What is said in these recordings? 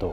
2،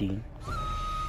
3،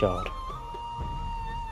4،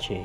6،